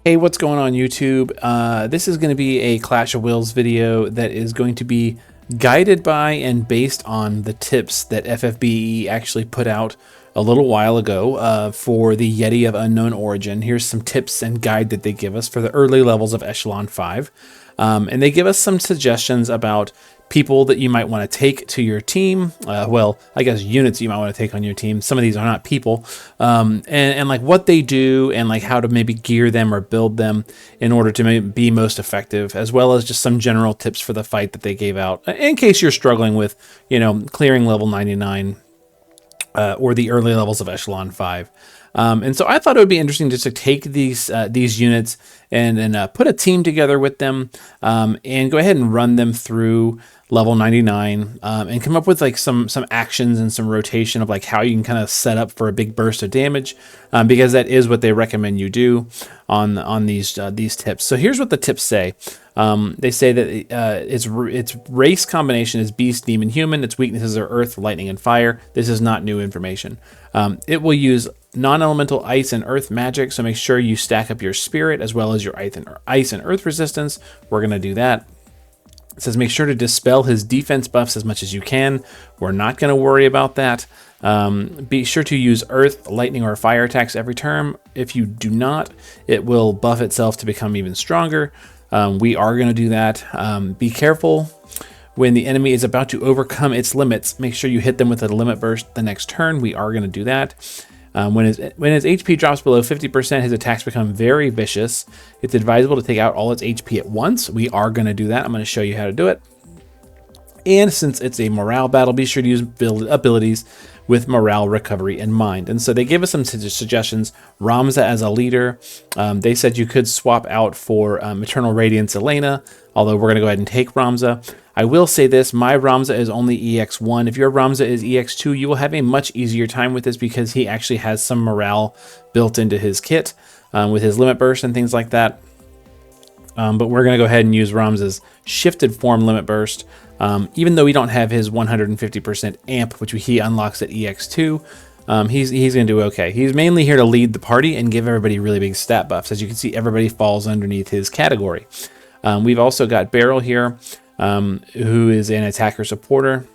Hey, what's going on YouTube? This is going to be a Clash of Wills video that is going to be guided by and based on the tips that FFBE actually put out a little while ago for the Yeti of unknown origin. Here's some tips and guide that they give us for the early levels of Echelon 5. And they give us some suggestions about people that you might want to take to your team. Well, I guess units you might want to take on your team. Some of these are not people. And like what they do and like how to maybe gear them or build them in order to maybe be most effective, as well as just some general tips for the fight that they gave out in case you're struggling with, clearing level 99 or the early levels of Echelon 5. And so I thought it would be interesting just to take these units and put a team together with them and go ahead and run them through level 99 and come up with like some actions and some rotation of like how you can kind of set up for a big burst of damage because that is what they recommend you do on these tips. So here's what the tips say. They say that its race combination is beast, demon, human. Its weaknesses are earth, lightning, and fire. This is not new information. It will use non-elemental ice and earth magic, so make sure you stack up your spirit as well as your ice and earth resistance. We're going to do that. It says make sure to dispel his defense buffs as much as you can. We're not going to worry about that. Be sure to use earth, lightning, or fire attacks every turn. If you do not, it will buff itself to become even stronger. We are going to do that. Be careful when the enemy is about to overcome its limits. Make sure you hit them with a limit burst the next turn. We are going to do that. When his HP drops below 50%, his attacks become very vicious. It's advisable to take out all its HP at once. We are going to do that. I'm going to show you how to do it. And since it's a morale battle, be sure to use abilities with morale recovery in mind. And so they gave us some suggestions. Ramza as a leader. They said you could swap out for Eternal Radiance Elena, although we're going to go ahead and take Ramza. I will say this, my Ramza is only EX1. If your Ramza is EX2, you will have a much easier time with this because he actually has some morale built into his kit with his limit burst and things like that. But we're going to go ahead and use Ramza's shifted form limit burst. Even though we don't have his 150% amp, which he unlocks at EX2, he's going to do okay. He's mainly here to lead the party and give everybody really big stat buffs. As you can see, everybody falls underneath his category. We've also got Beryl here, who is an attacker supporter.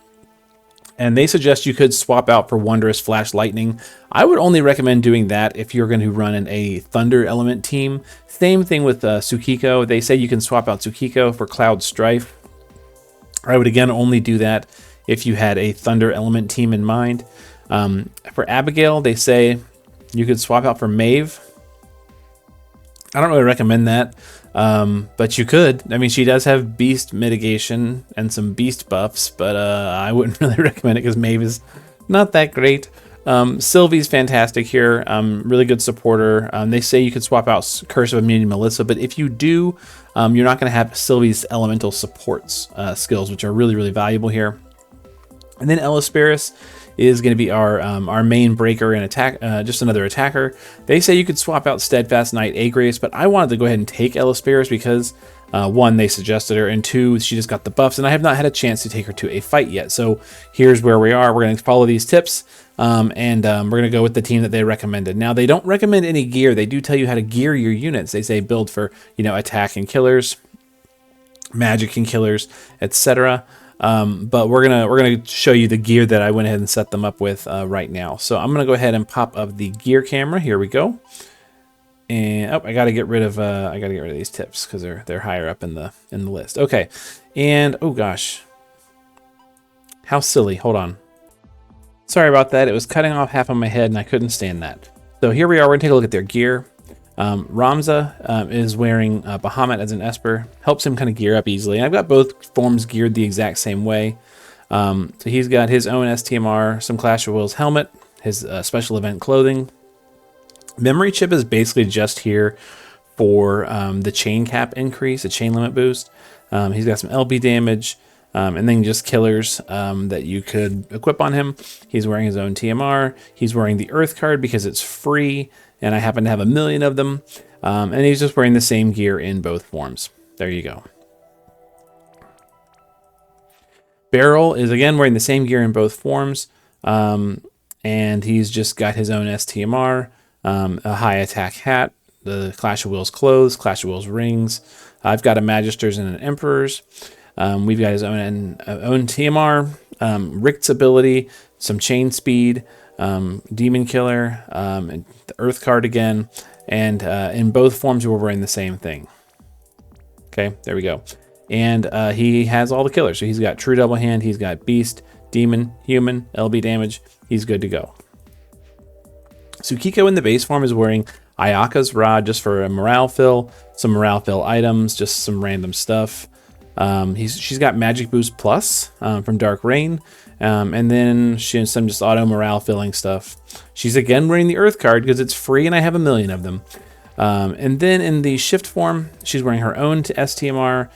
And they suggest you could swap out for Wondrous Flash Lightning. I would only recommend doing that if you're going to run in a Thunder Element team. Same thing with Tsukiko. They say you can swap out Tsukiko for Cloud Strife. I would again only do that if you had a Thunder Element team in mind. For Abigail, they say you could swap out for Maeve. I don't really recommend that, but you could. I mean, she does have beast mitigation and some beast buffs, but I wouldn't really recommend it because Maeve is not that great. Sylvie's fantastic here, really good supporter. They say you could swap out Curse of Immunity Melissa, but if you do, you're not going to have Sylvie's elemental supports skills, which are really, really valuable here. And then Elisperis is going to be our main breaker and attack, just another attacker. They say you could swap out Steadfast Knight Agrace, but I wanted to go ahead and take Elisperis because one, they suggested her, and two, she just got the buffs, and I have not had a chance to take her to a fight yet. So here's where we are. We're going to follow these tips, and we're going to go with the team that they recommended. Now, they don't recommend any gear. They do tell you how to gear your units. They say build for, attack and killers, magic and killers, etc. But we're gonna show you the gear that I went ahead and set them up with right now. So I'm gonna go ahead and pop up the gear camera. Here we go. And I gotta get rid of these tips because they're higher up in the list. Okay, and oh gosh, how silly. Hold on. Sorry about that. It was cutting off half of my head and I couldn't stand that. So here we are. We're gonna take a look at their gear. Ramza is wearing Bahamut as an Esper, helps him kind of gear up easily. And I've got both forms geared the exact same way. So he's got his own STMR, some Clash of Wills helmet, his special event clothing. Memory chip is basically just here for the chain cap increase, the chain limit boost. He's got some LB damage, and then just killers that you could equip on him. He's wearing his own TMR. He's wearing the Earth card because it's free, and I happen to have 1 million of them. And he's just wearing the same gear in both forms. There you go. Beryl is again wearing the same gear in both forms, and he's just got his own STMR, a high attack hat, the Clash of Wills clothes, Clash of Wills rings. I've got a Magister's and an Emperor's. We've got his own TMR, Richt's ability, some chain speed, Demon Killer, and the Earth card again. And in both forms, we're wearing the same thing. Okay, there we go. And he has all the killers. So he's got True Double Hand, he's got Beast, Demon, Human, LB damage. He's good to go. Tsukiko in the base form is wearing Ayaka's Rod just for a morale fill, some morale fill items, just some random stuff. She's got Magic Boost Plus from Dark Rain, and then she has some just auto morale filling stuff. She's again wearing the Earth card because it's free and I have 1,000,000 of them. And then in the shift form, she's wearing her own STMR,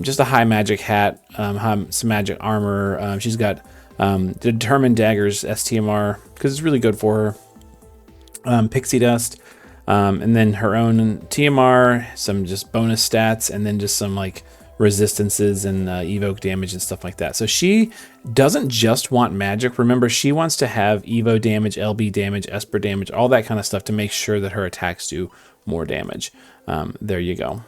just a high magic hat, some magic armor. She's got Determined Daggers STMR because it's really good for her. Pixie Dust, and then her own TMR, some just bonus stats, and then just some like resistances and evoke damage and stuff like that. So she doesn't just want magic. Remember, she wants to have evo damage, LB damage, Esper damage, all that kind of stuff to make sure that her attacks do more damage. There you go.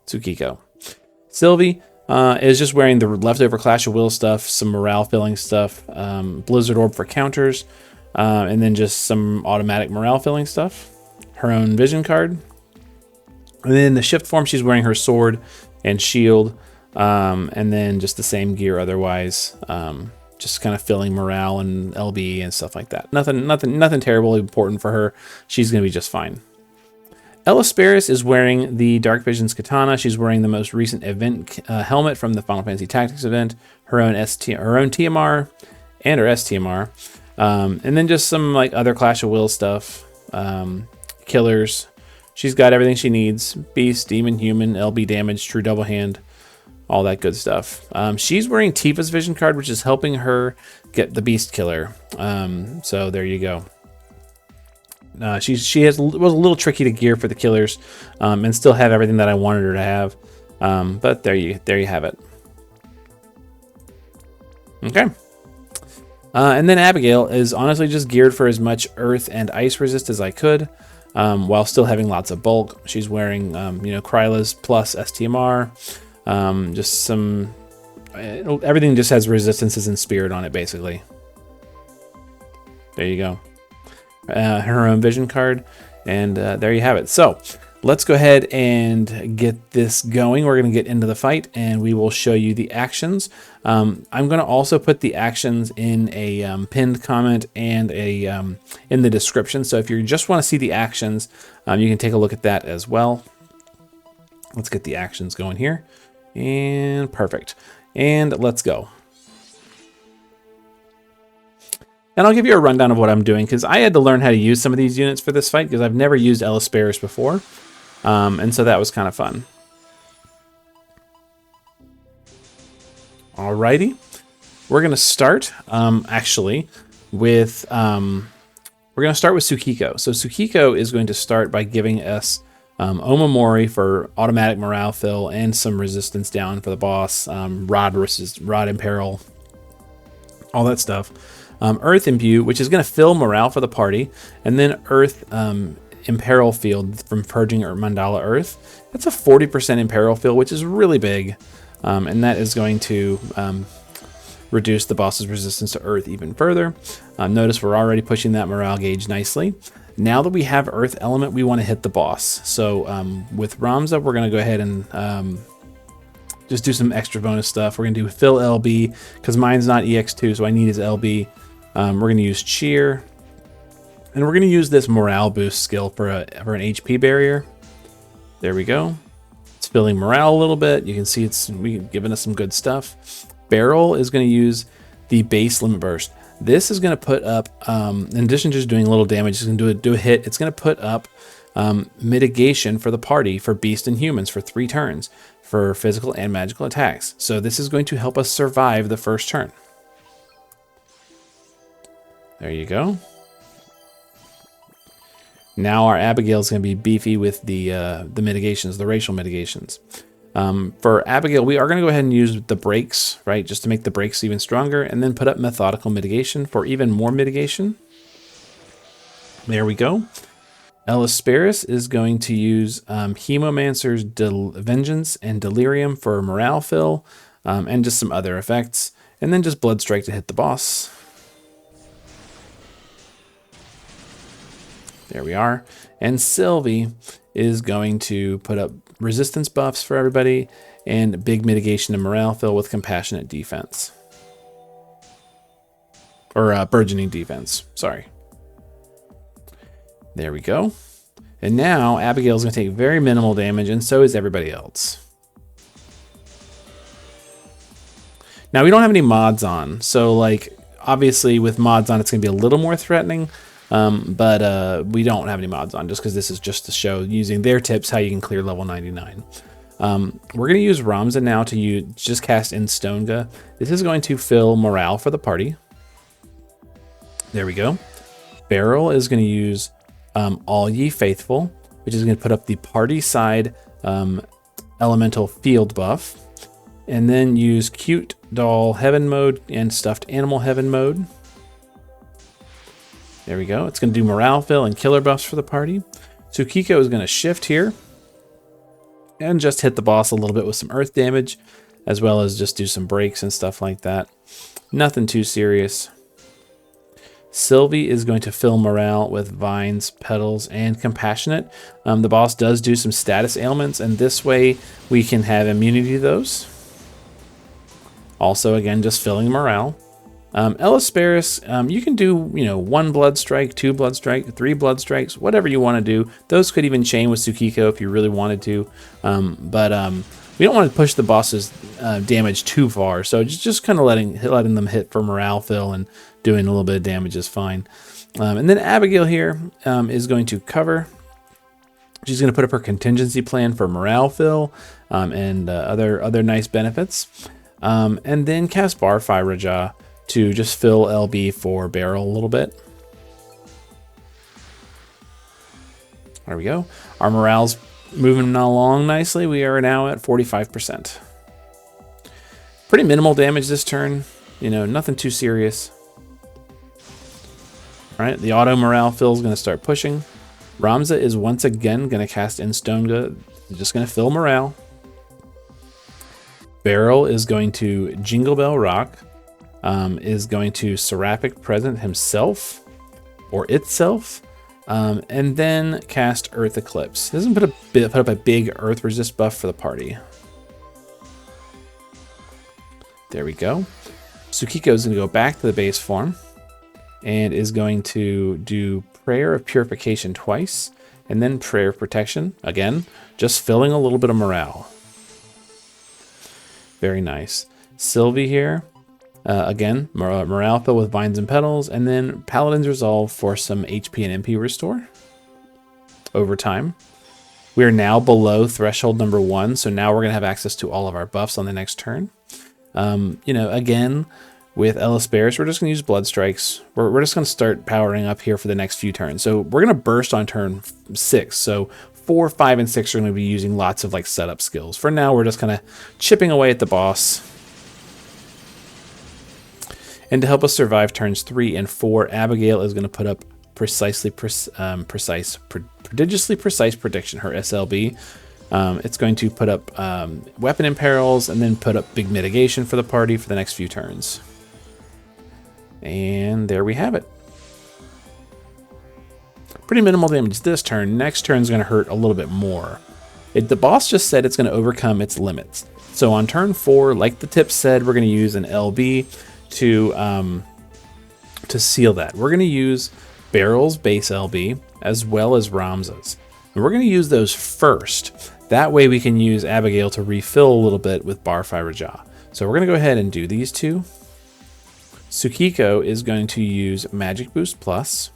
Tsukiko. Sylvie is just wearing the leftover Clash of Wills stuff, some morale filling stuff, Blizzard Orb for counters, and then just some automatic morale filling stuff. Her own vision card. And then in the shift form, she's wearing her sword and shield, and then just the same gear otherwise, just kind of filling morale and LB and stuff like that. Nothing terribly important for her. She's going to be just fine. Elisperis is wearing the Dark Visions Katana. She's wearing the most recent event helmet from the Final Fantasy Tactics event, her own TMR, and her STMR, and then just some like other Clash of Wills stuff, killers. She's got everything she needs: Beast, Demon, Human, LB damage, True Double Hand, all that good stuff. She's wearing Tifa's Vision card, which is helping her get the Beast Killer. So there you go. She was a little tricky to gear for the killers, and still have everything that I wanted her to have. But there you have it. Okay. And then Abigail is honestly just geared for as much earth and ice resist as I could, while still having lots of bulk. She's wearing, Kryla's plus STMR, just some, everything just has resistances and spirit on it, basically. There you go. Her own vision card, and there you have it. So let's go ahead and get this going. We're going to get into the fight, and we will show you the actions. I'm going to also put the actions in a pinned comment and in the description. So if you just want to see the actions, you can take a look at that as well. Let's get the actions going here, and perfect. And let's go. And I'll give you a rundown of what I'm doing, because I had to learn how to use some of these units for this fight, because I've never used Elisperis before. And so that was kind of fun. Alrighty. We're going to start, actually, with... we're going to start with Tsukiko. So Tsukiko is going to start by giving us Omamori for automatic morale fill and some resistance down for the boss. Rod Imperil, all that stuff. Earth Imbue, which is going to fill morale for the party, and then Earth Imperil Field from Purging or Mandala Earth. That's a 40% Imperil Field, which is really big, and that is going to reduce the boss's resistance to Earth even further. Notice we're already pushing that morale gauge nicely. Now that we have Earth Element, we want to hit the boss. So with Ramza, we're going to go ahead and just do some extra bonus stuff. We're going to do Fill LB, because mine's not EX2, so I need his LB. We're going to use Cheer, and we're going to use this morale boost skill for an HP barrier. There we go. It's filling morale a little bit. You can see it's giving us some good stuff. Barrel is going to use the base limit burst. This is going to put up, in addition to just doing a little damage, it's going to do a hit. It's going to put up mitigation for the party for Beast and Humans for 3 turns for physical and magical attacks. So this is going to help us survive the first turn. There you go. Now our Abigail is going to be beefy with the mitigations, the racial mitigations. For Abigail, we are going to go ahead and use the breaks, right, just to make the breaks even stronger, and then put up methodical mitigation for even more mitigation. There we go. Elisperis is going to use Hemomancer's Vengeance and Delirium for morale fill, and just some other effects, and then just Blood Strike to hit the boss. There we are. And Sylvie is going to put up resistance buffs for everybody and big mitigation and morale fill with Compassionate Defense. Or Burgeoning Defense, sorry. There we go. And now Abigail's going to take very minimal damage, and so is everybody else. Now we don't have any mods on, so like obviously with mods on it's going to be a little more threatening, but we don't have any mods on just because this is just to show using their tips how you can clear level 99. We're going to use Ramza now to just cast in Stonga. This is going to fill morale for the party. There we go. Beryl is going to use All Ye Faithful, which is going to put up the party side elemental field buff. And then use Cute Doll Heaven mode and Stuffed Animal Heaven mode. There we go. It's going to do morale fill and killer buffs for the party. Tsukiko is going to shift here and just hit the boss a little bit with some earth damage, as well as just do some breaks and stuff like that. Nothing too serious. Sylvie is going to fill morale with Vines, Petals, and Compassionate. The boss does do some status ailments, and this way we can have immunity to those. Also, again, just filling morale. Elisperis, you can do, 1 blood strike, 2 blood strike, 3 blood strikes, whatever you want to do. Those could even chain with Tsukiko if you really wanted to. But we don't want to push the boss's damage too far. So just kind of letting them hit for morale fill and doing a little bit of damage is fine. And then Abigail here is going to cover. She's going to put up her contingency plan for morale fill and other nice benefits. And then cast Barfire Raja to just fill LB for Beryl a little bit. There we go. Our morale's moving along nicely. We are now at 45%. Pretty minimal damage this turn. Nothing too serious. All right, the auto morale fill is going to start pushing. Ramza is once again going to cast in Stonga, just going to fill morale. Beryl is going to Jingle Bell Rock, is going to Seraphic Present himself, or itself, and then cast Earth Eclipse. This doesn't put up a big Earth Resist buff for the party. There we go. Tsukiko is going to go back to the base form, and is going to do Prayer of Purification twice, and then Prayer of Protection, again, just filling a little bit of morale. Very nice. Sylvie here, again, morale fill with Vines and Petals, and then Paladin's Resolve for some HP and MP restore over time. We are now below threshold number 1, so now we're going to have access to all of our buffs on the next turn. Again, with Elisperis, we're just going to use Blood Strikes. We're just going to start powering up here for the next few turns. So we're going to burst on turn 6. So 4, 5, and 6 are going to be using lots of setup skills. For now, we're just kind of chipping away at the boss. And to help us survive turns 3 and 4, Abigail is going to put up prodigiously precise prediction, her SLB. It's going to put up weapon imperils and then put up big mitigation for the party for the next few turns. And there we have it. Pretty minimal damage this turn. Next turn is going to hurt a little bit more. The boss just said it's going to overcome its limits. So on turn 4, like the tip said, we're going to use an LB to seal that. We're going to use Beryl's base LB as well as Ramza's. And we're going to use those first. That way we can use Abigail to refill a little bit with Barfire Raja. So we're going to go ahead and do these two. Tsukiko is going to use Magic Boost Plus.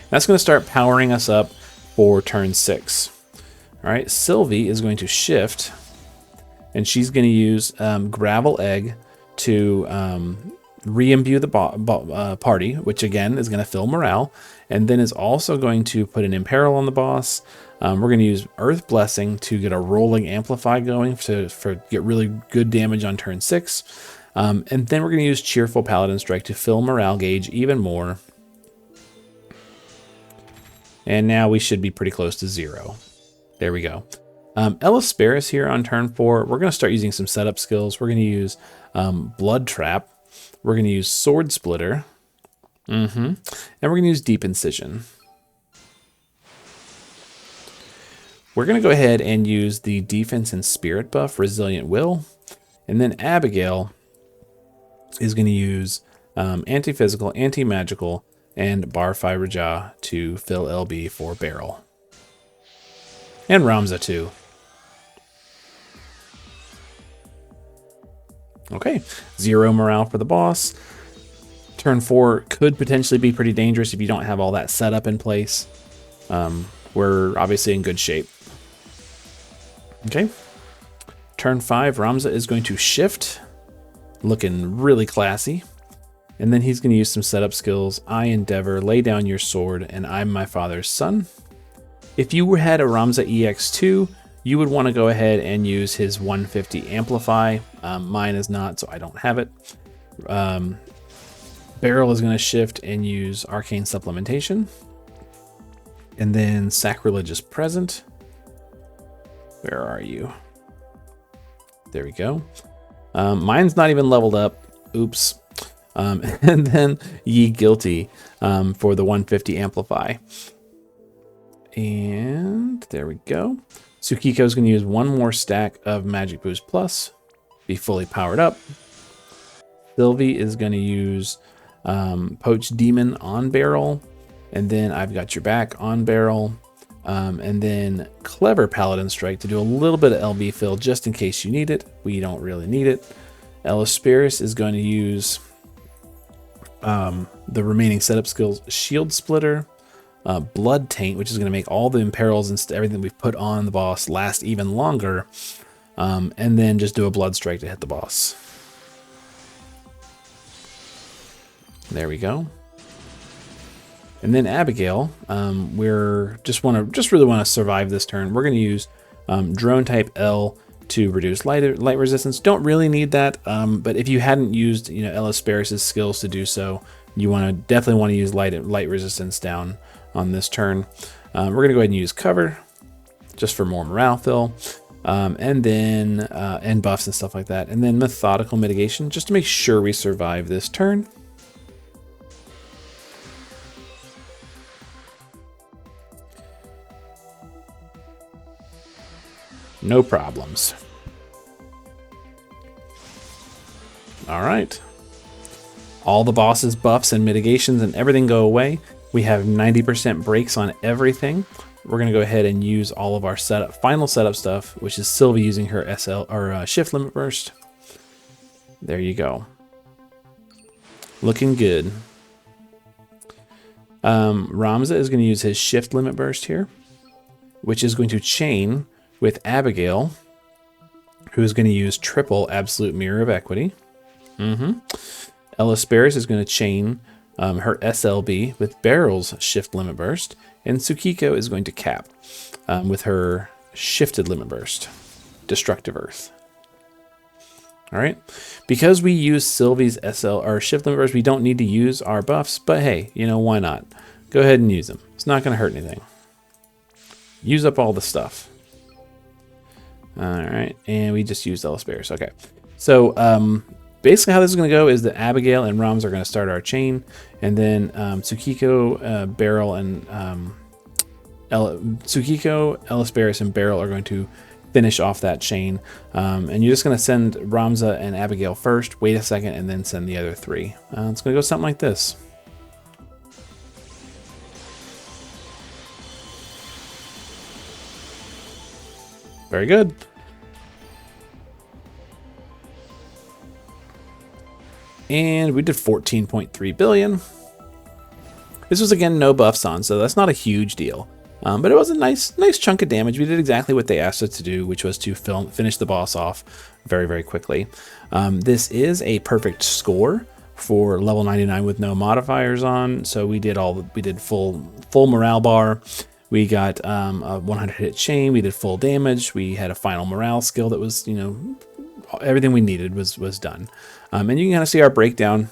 That's going to start powering us up for turn 6. All right, Sylvie is going to shift, and she's going to use Gravel Egg to re-imbue the party, which again is going to fill morale, and then is also going to put an Imperil on the boss. We're going to use Earth Blessing to get a rolling Amplify going to get really good damage on turn 6. And then we're going to use Cheerful Paladin Strike to fill morale gauge even more. And now we should be pretty close to 0. There we go. Ellisparus here on turn 4. We're going to start using some setup skills. We're going to use Blood Trap. We're going to use Sword Splitter. And we're going to use Deep Incision. We're going to go ahead and use the Defense and Spirit buff, Resilient Will. And then Abigail is going to use Anti-Physical, Anti-Magical, and Barfai Raja to fill LB for Barrel. And Ramza too. Okay, 0 morale for the boss. Turn 4 could potentially be pretty dangerous if you don't have all that setup in place. We're obviously in good shape. Okay. Turn 5, Ramza is going to shift, looking really classy. And then he's going to use some setup skills. I endeavor, lay down your sword, and I'm my father's son. If you had a Ramza EX2, you would want to go ahead and use his 150 Amplify. Mine is not, so I don't have it. Barrel is going to shift and use Arcane Supplementation. And then Sacrilegious Present. Where are you? There we go. Mine's not even leveled up. Oops. And then Ye Guilty for the 150 Amplify. And there we go. Tsukiko is going to use one more stack of Magic Boost Plus. Be fully powered up. Sylvie is going to use Poach Demon on Barrel. And then I've got your back on Barrel. And then Clever Paladin Strike to do a little bit of LB fill just in case you need it. We don't really need it. Ellisparus is going to use the remaining setup skills, Shield Splitter, Blood Taint, which is going to make all the imperils and everything we've put on the boss last even longer. And then just do a Blood Strike to hit the boss. There we go. And then Abigail, we're just really want to survive this turn. We're going to use Drone Type L to reduce light resistance. Don't really need that, but if you hadn't used, Ellisparus' skills to do so, you definitely want to use light resistance down on this turn. We're going to go ahead and use Cover just for more morale fill, and then and buffs and stuff like that, and then Methodical Mitigation just to make sure we survive this turn. No problems. All right. All the boss's buffs and mitigations and everything go away. We have 90% breaks on everything. We're going to go ahead and use all of our final setup stuff, which is Sylvie using her Shift Limit Burst. There you go. Looking good. Ramza is going to use his Shift Limit Burst here, which is going to chain with Abigail, who is going to use triple Absolute Mirror of Equity. Ellisparus is going to chain her SLB with Barrel's Shift Limit Burst, and Tsukiko is going to cap with her Shifted Limit Burst, Destructive Earth. All right, because we use Sylvie's Shift Limit Burst, we don't need to use our buffs, but hey, why not? Go ahead and use them. It's not going to hurt anything. Use up all the stuff. All right, and we just used Ellisparus. Okay, so basically how this is going to go is that Abigail and Rams are going to start our chain, and then Tsukiko, Barrel, and Tsukiko, Ellisparus, and Barrel are going to finish off that chain. And you're just going to send Ramza and Abigail first, wait a second, and then send the other three. It's going to go something like this. Very good. And we did 14.3 billion. This was, again, no buffs on, so that's not a huge deal. But it was a nice chunk of damage. We did exactly what they asked us to do, which was to finish the boss off very, very quickly. This is a perfect score for level 99 with no modifiers on. So we did full morale bar. We got a 100 hit chain. We did full damage. We had a final morale skill that was, everything we needed was done. And you can kind of see our breakdown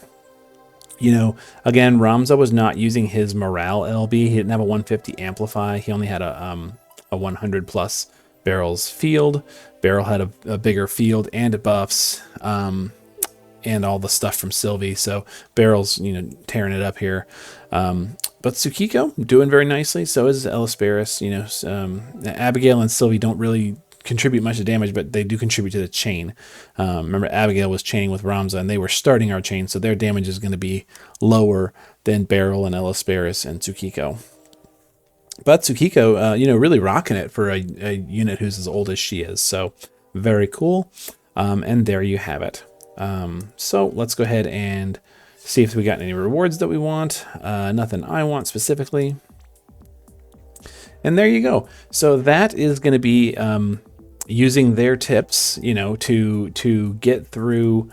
You know, again, Ramza was not using his morale LB. He didn't have a 150 amplify. He only had a 100 plus barrels field. Barrel had a bigger field and buffs, and all the stuff from Sylvie. So Barrel's, you know, tearing it up here. But Tsukiko doing very nicely. So is Elisperis. You know, Abigail and Sylvie don't really contribute much to damage, but they do contribute to the chain. Remember, Abigail was chaining with Ramza, and they were starting our chain, so their damage is going to be lower than Beryl and Elisperis and Tsukiko. But Tsukiko, you know, really rocking it for a unit who's as old as she is. So very cool. And there you have it. So let's go ahead and see if we got any rewards that we want. Nothing I want specifically. And there you go. So that is going to be using their tips, you know, to get through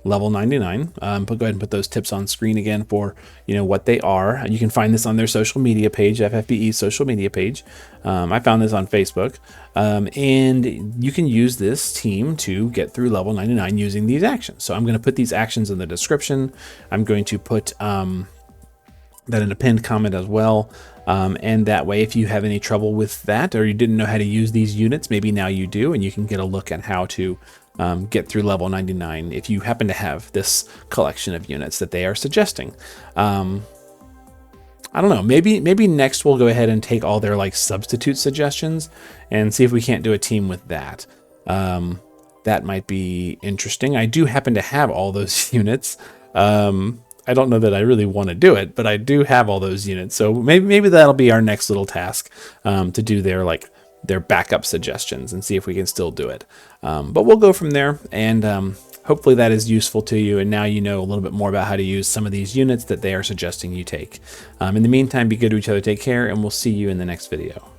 level 99. Go ahead and put those tips on screen again for, you know, what they are. You can find this on their social media page, FFBE social media page. I found this on Facebook. And you can use this team to get through level 99 using these actions. So I'm going to put these actions in the description. I'm going to put that in a pinned comment as well. And that way, if you have any trouble with that, or you didn't know how to use these units, maybe now you do, and you can get a look at how to get through level 99 if you happen to have this collection of units that they are suggesting. I don't know, maybe next we'll go ahead and take all their like substitute suggestions and see if we can't do a team with that. That might be interesting. I do happen to have all those units. I don't know that I really want to do it, but I do have all those units. So maybe that'll be our next little task, to do their backup suggestions and see if we can still do it. But we'll go from there, and hopefully that is useful to you. And now you know a little bit more about how to use some of these units that they are suggesting you take. In the meantime, be good to each other, take care, and we'll see you in the next video.